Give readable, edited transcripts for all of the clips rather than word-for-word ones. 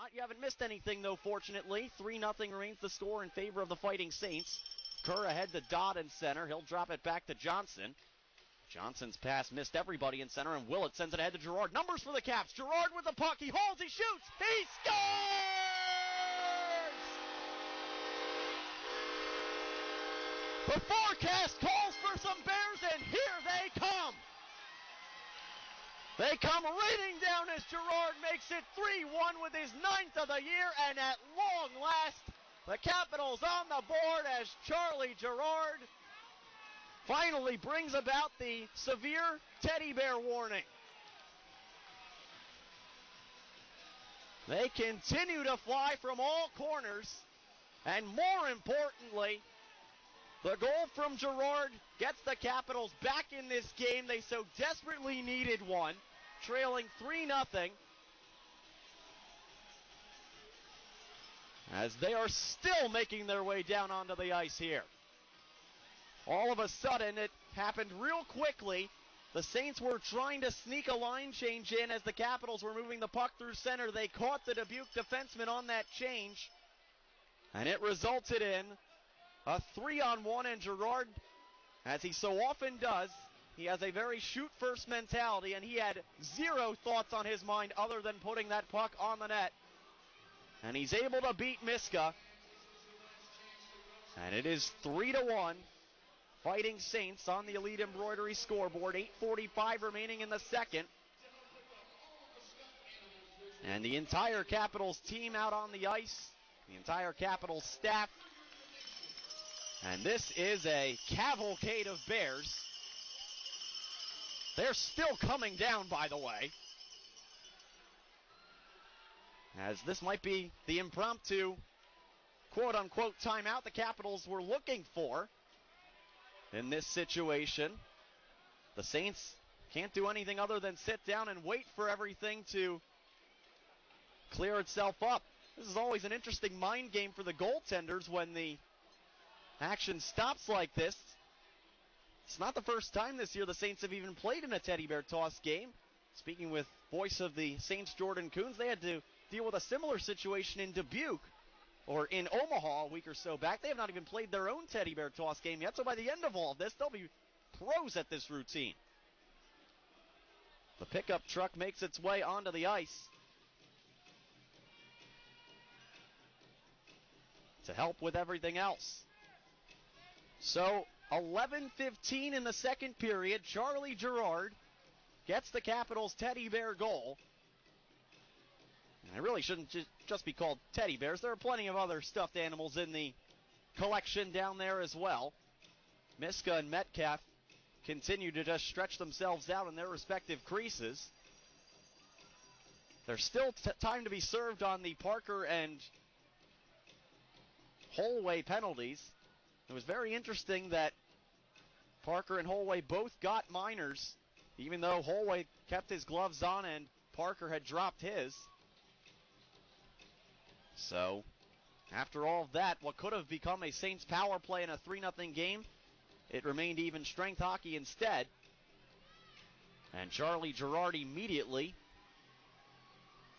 not. You haven't missed anything, though, fortunately. 3-0 remains the score in favor of the Fighting Saints. Kerr ahead to Dodd in center. He'll drop it back to Johnson. Johnson's pass missed everybody in center, and Willett sends it ahead to Gerard. Numbers for the Caps. Gerard with the puck. He holds, he shoots, he scores! The forecast calls for some Bears, and here they come. They come raining down as Gerard makes it 3-1 with his 9th of the year, and at long last, the Capitals on the board as Charlie Gerard finally brings about the severe teddy bear warning. They continue to fly from all corners, and more importantly, the goal from Gerard gets the Capitals back in this game. They so desperately needed one, trailing 3-0. As they are still making their way down onto the ice here. All of a sudden, it happened real quickly. The Saints were trying to sneak a line change in as the Capitals were moving the puck through center. They caught the Dubuque defenseman on that change, and it resulted in a 3-on-1, and Gerard, as he so often does, he has a very shoot-first mentality, and he had zero thoughts on his mind other than putting that puck on the net. And he's able to beat Miska. And it is 3-1. Fighting Saints on the Elite Embroidery scoreboard. 8:45 remaining in the second. And the entire Capitals team out on the ice. The entire Capitals staff. And this is a cavalcade of Bears. They're still coming down, by the way. As this might be the impromptu, quote-unquote, timeout the Capitals were looking for in this situation. The Saints can't do anything other than sit down and wait for everything to clear itself up. This is always an interesting mind game for the goaltenders when the action stops like this. It's not the first time this year the Saints have even played in a teddy bear toss game. Speaking with voice of the Saints, Jordan Coons, they had to deal with a similar situation in Dubuque, or in Omaha a week or so back. They have not even played their own teddy bear toss game yet, so by the end of all of this, they'll be pros at this routine. The pickup truck makes its way onto the ice to help with everything else. So 11:15 in the second period. Charlie Gerard gets the Capitals' teddy bear goal. And it really shouldn't just be called teddy bears. There are plenty of other stuffed animals in the collection down there as well. Miska and Metcalf continue to just stretch themselves out in their respective creases. There's still time to be served on the Parker and Holway penalties. It was very interesting that Parker and Holway both got minors, even though Holway kept his gloves on and Parker had dropped his. So, after all of that, what could have become a Saints power play in a 3-0 game, it remained even strength hockey instead. And Charlie Gerard immediately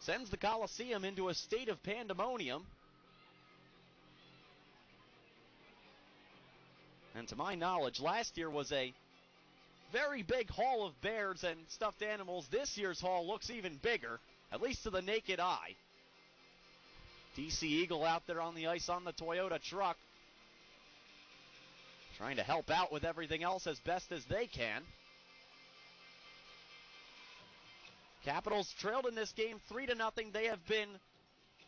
sends the Coliseum into a state of pandemonium. And to my knowledge, last year was a very big haul of bears and stuffed animals. This year's haul looks even bigger, at least to the naked eye. DC Eagle out there on the ice on the Toyota truck, trying to help out with everything else as best as they can. Capitals trailed in this game 3-0. They have been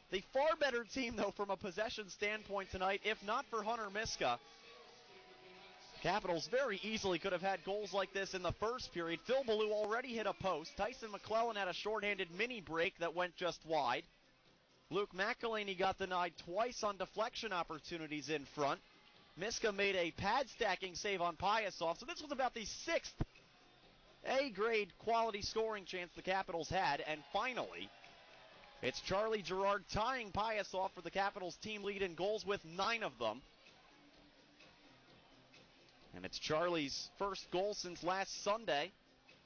the far better team, though, from a possession standpoint tonight, if not for Hunter Miska. Capitals very easily could have had goals like this in the first period. Phil Ballou already hit a post. Tyson McClellan had a shorthanded mini break that went just wide. Luke McElhaney got denied twice on deflection opportunities in front. Miska made a pad stacking save on Pyasov. So this was about the 6th A-grade quality scoring chance the Capitals had. And finally, it's Charlie Gerard tying Pyasov for the Capitals team lead in goals with 9 of them. And it's Charlie's first goal since last Sunday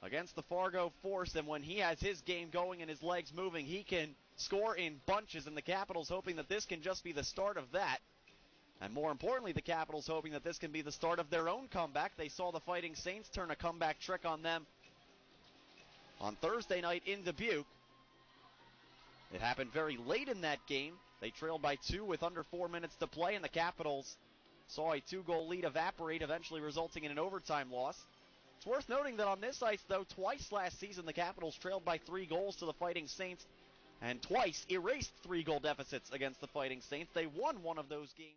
against the Fargo Force. And when he has his game going and his legs moving, he can score in bunches, and the Capitals hoping that this can just be the start of that. And more importantly, the Capitals hoping that this can be the start of their own comeback. They saw the Fighting Saints turn a comeback trick on them on Thursday night in Dubuque. It happened very late in that game. They trailed by 2 with under 4 minutes to play, and the Capitals saw a 2-goal lead evaporate, eventually resulting in an overtime loss. It's worth noting that on this ice, though, twice last season the Capitals trailed by 3 goals to the Fighting Saints, and twice erased 3-goal deficits against the Fighting Saints. They won one of those games.